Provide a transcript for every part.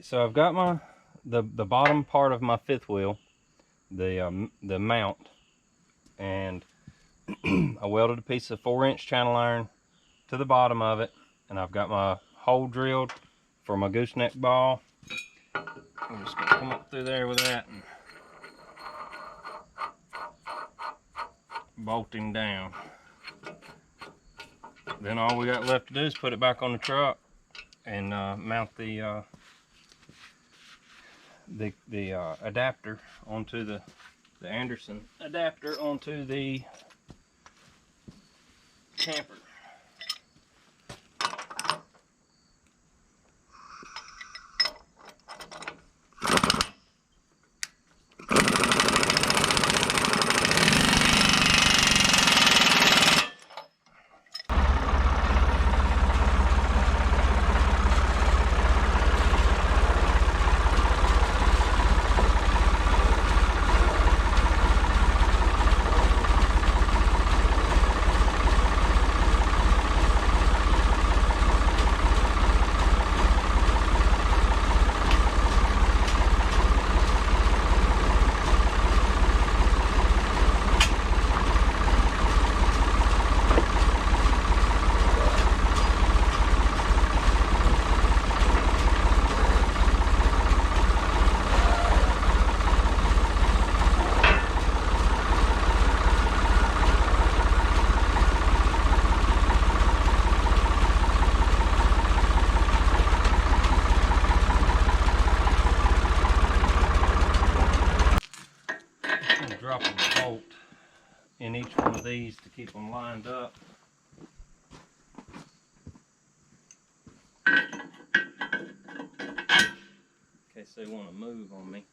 Alright, so I've got the bottom part of my fifth wheel, the mount, and I welded a piece of 4-inch channel iron to the bottom of it, and I've got my hole drilled for my gooseneck ball. I'm just going to come up through there with that and bolt him down. Then all we got left to do is put it back on the truck and mount the adapter onto the Anderson adapter onto the camper. Drop a bolt in each one of these to keep them lined up. In case they want to move on me.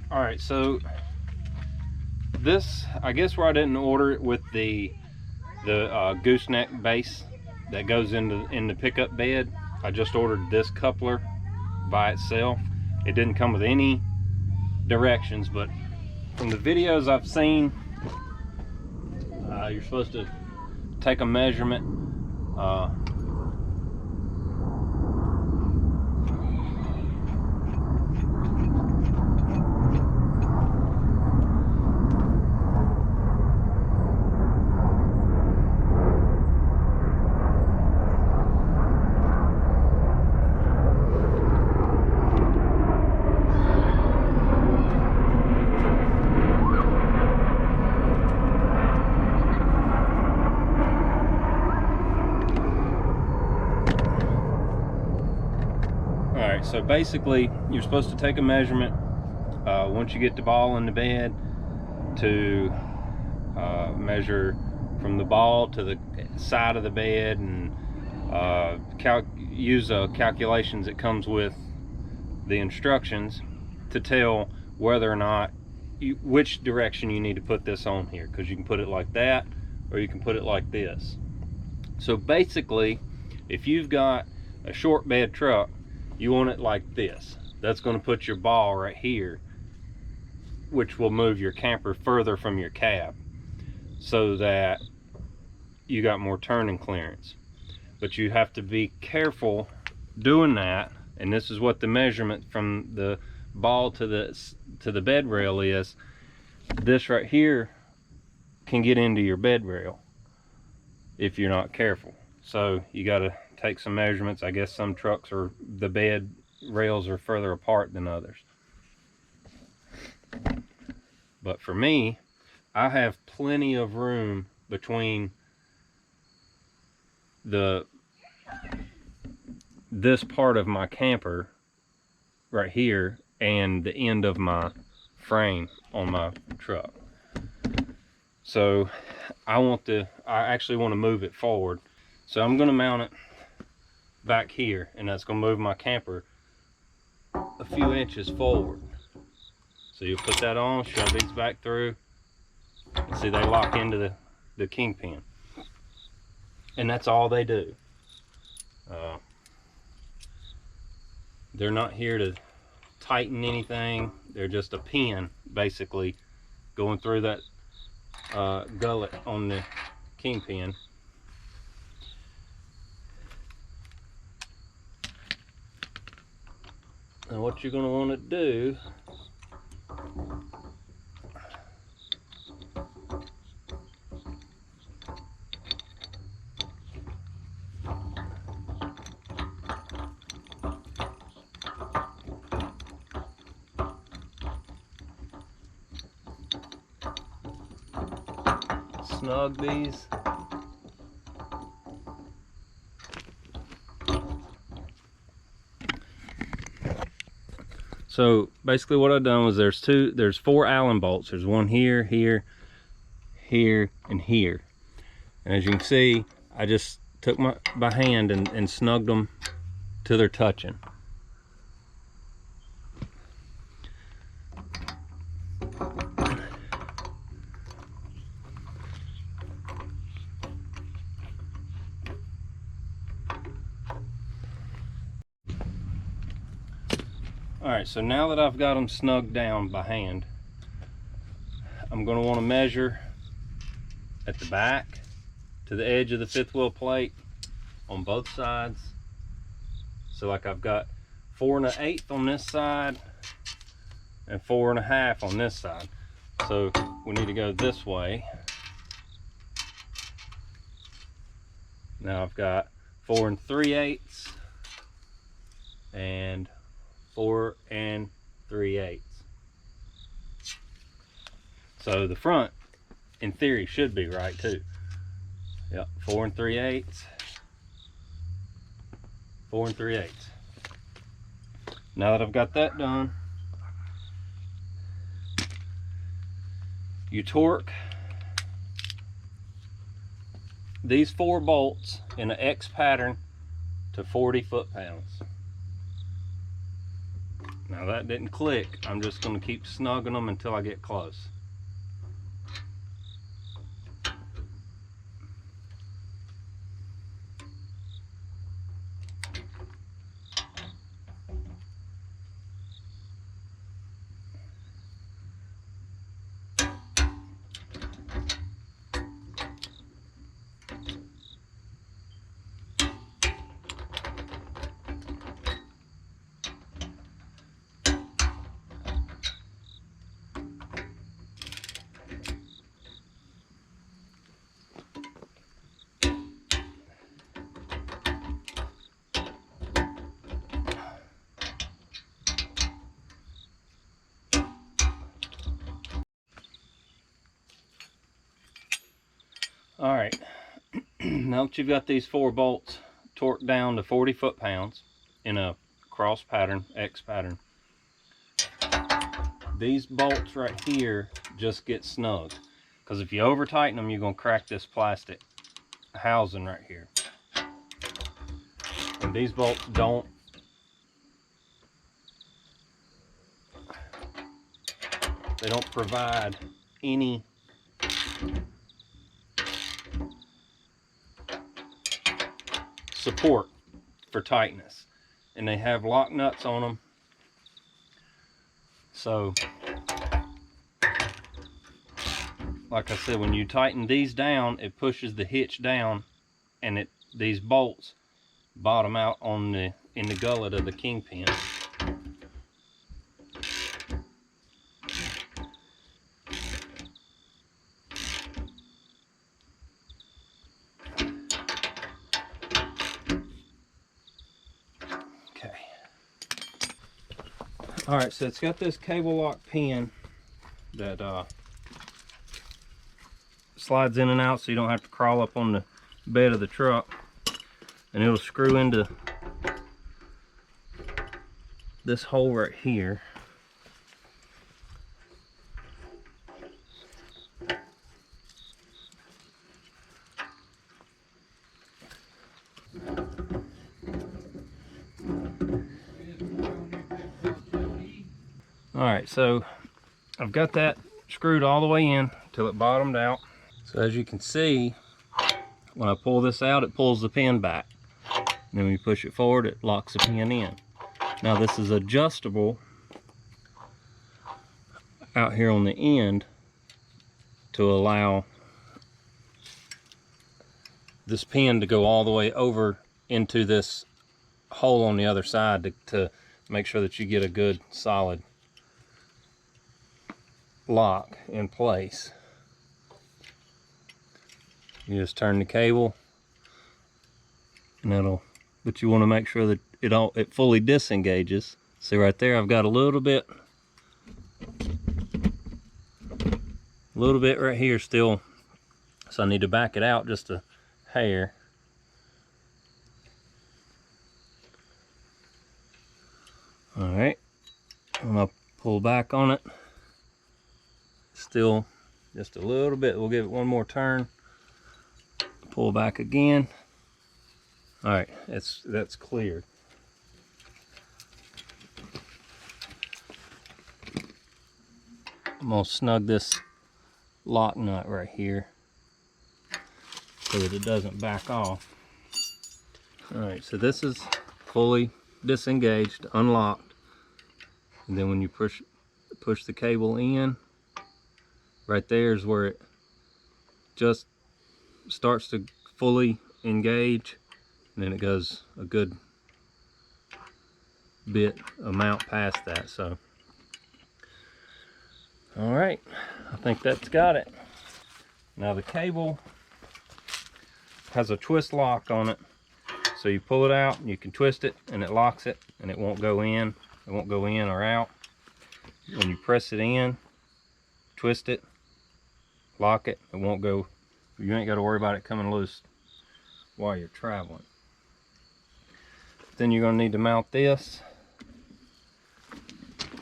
Alright, so this, I guess where I didn't order it with the gooseneck base that goes in the pickup bed, I just ordered this coupler by itself. It didn't come with any directions, but from the videos I've seen, you're supposed to take a measurement. so basically you're supposed to take a measurement once you get the ball in the bed to measure from the ball to the side of the bed, and use calculations that comes with the instructions to tell whether or not which direction you need to put this on here, because you can put it like that or you can put it like this. So basically, if you've got a short bed truck, you want it like this. That's going to put your ball right here, which will move your camper further from your cab so that you got more turning clearance. But you have to be careful doing that, and this is what the measurement from the ball to the bed rail is. This right here can get into your bed rail if you're not careful. So you got to take some measurements. I guess some trucks are, the bed rails are further apart than others. But for me, I have plenty of room between this part of my camper right here and the end of my frame on my truck. So I actually want to move it forward. So I'm going to mount it back here, and that's going to move my camper a few inches forward. So you put that on, shove these back through, and see they lock into the kingpin. And that's all they do. They're not here to tighten anything. They're just a pin, basically, going through that gullet on the kingpin. Now what you're going to want to do snug these. So basically what I've done was there's 4 Allen bolts. There's one here, here, here, and here. And as you can see, I just took by hand and snugged them till they're touching. Alright, so now that I've got them snugged down by hand, I'm going to want to measure at the back to the edge of the 5th wheel plate on both sides. So like I've got 4 1/8 on this side and 4 1/2 on this side. So we need to go this way. Now I've got 4 3/8 and 4 3/8. So the front, in theory, should be right too. Yep, 4 3/8, 4 3/8. Now that I've got that done, you torque these 4 bolts in an X pattern to 40 foot-pounds. Now that didn't click. I'm just going to keep snugging them until I get close. Alright, now that you've got these 4 bolts torqued down to 40 foot-pounds in a cross pattern, X pattern. These bolts right here just get snug, because if you over tighten them, you're going to crack this plastic housing right here. And these bolts don't provide any support for tightness, and they have lock nuts on them. So like I said, when you tighten these down, it pushes the hitch down, and these bolts bottom out on in the gullet of the kingpin. Okay. All right, so it's got this cable lock pin that slides in and out, so you don't have to crawl up on the bed of the truck, and it'll screw into this hole right here. All right, so I've got that screwed all the way in till it bottomed out. So as you can see, when I pull this out, it pulls the pin back. And then when you push it forward, it locks the pin in. Now this is adjustable out here on the end to allow this pin to go all the way over into this hole on the other side to make sure that you get a good solid lock in place. You just turn the cable, and but you want to make sure that it fully disengages. See right there, I've got a little bit right here still, so I need to back it out just a hair. All right, and I'll pull back on it. Still just a little bit. We'll give it one more turn. Pull back again. All right, that's cleared. I'm gonna snug this lock nut right here so that it doesn't back off. All right, so this is fully disengaged, unlocked, and then when you push the cable in, right there is where it just starts to fully engage, and then it goes a good amount past that. So all right, I think that's got it. Now the cable has a twist lock on it, so you pull it out and you can twist it and it locks it, and it won't go in or out. When you press it in, twist it, lock it, it won't go. You ain't got to worry about it coming loose while you're traveling. Then you're going to need to mount this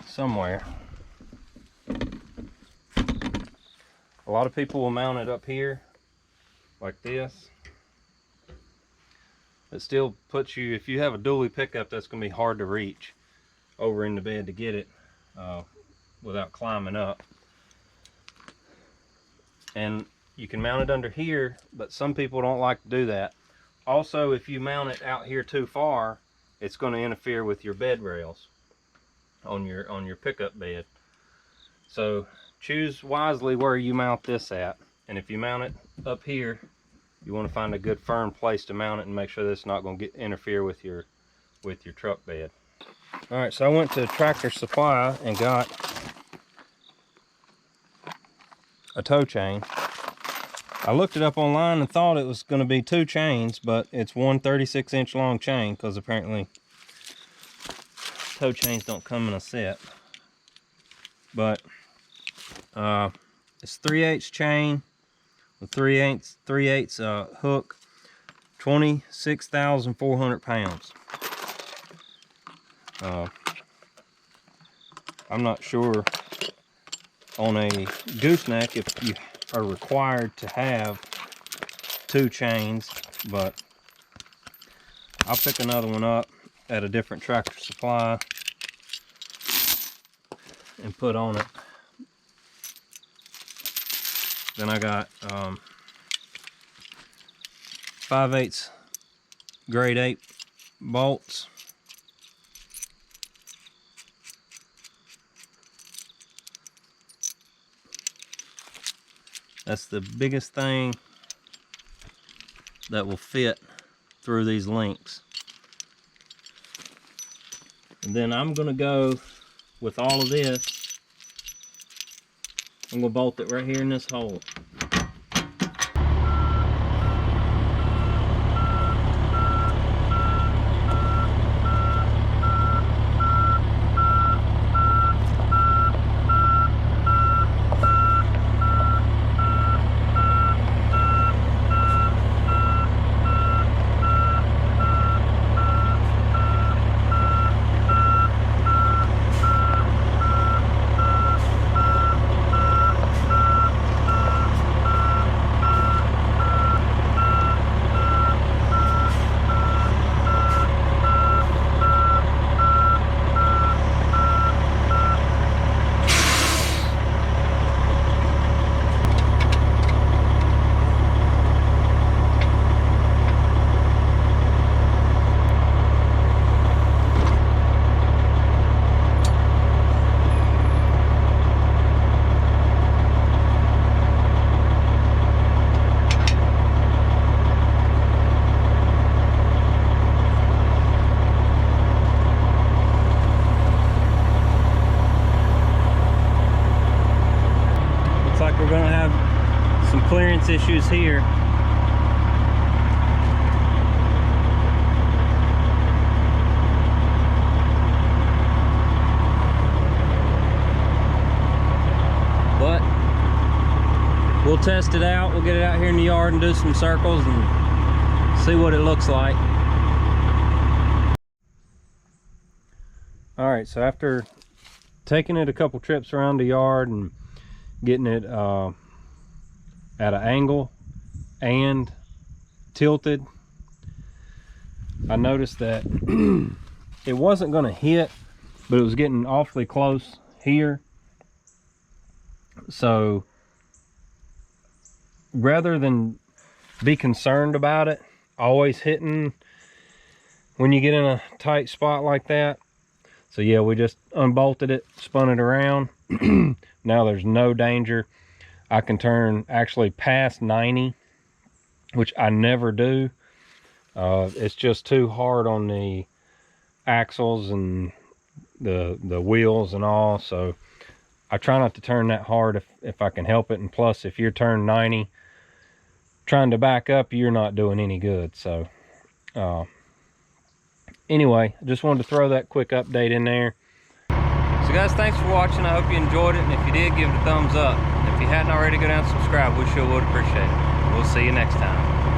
somewhere. A lot of people will mount it up here like this. It still puts you, if you have a dually pickup, that's going to be hard to reach over in the bed to get it without climbing up. And you can mount it under here, but some people don't like to do that. Also, if you mount it out here too far, it's going to interfere with your bed rails on your pickup bed. So choose wisely where you mount this at. And if you mount it up here, you want to find a good firm place to mount it and make sure that it's not going to interfere with your truck bed. All right, so I went to Tractor Supply and got a tow chain. I looked it up online and thought it was going to be 2 chains, but it's one 36-inch long chain, because apparently tow chains don't come in a set. But it's 3/8 chain with 3/8 hook, 26,400 pounds. I'm not sure on a gooseneck if you are required to have 2 chains, but I'll pick another one up at a different Tractor Supply and put on it. Then I got 5/8 grade 8 bolts. That's the biggest thing that will fit through these links. And then I'm gonna go with all of this. I'm gonna bolt it right here in this hole. We're going to have some clearance issues here. But we'll test it out. We'll get it out here in the yard and do some circles and see what it looks like. All right, so after taking it a couple trips around the yard and getting it at an angle and tilted, I noticed that it wasn't going to hit, but it was getting awfully close here. So rather than be concerned about it always hitting when you get in a tight spot like that, so yeah, we just unbolted it, spun it around. Now there's no danger. I can turn actually past 90, which I never do. It's just too hard on the axles and the wheels and all, so I try not to turn that hard if I can help it. And plus, if you're turned 90 trying to back up, you're not doing any good. So anyway, I just wanted to throw that quick update in there. So guys, thanks for watching. I hope you enjoyed it, and if you did, give it a thumbs up. And if you hadn't already, go down and subscribe. We sure would appreciate it. We'll see you next time.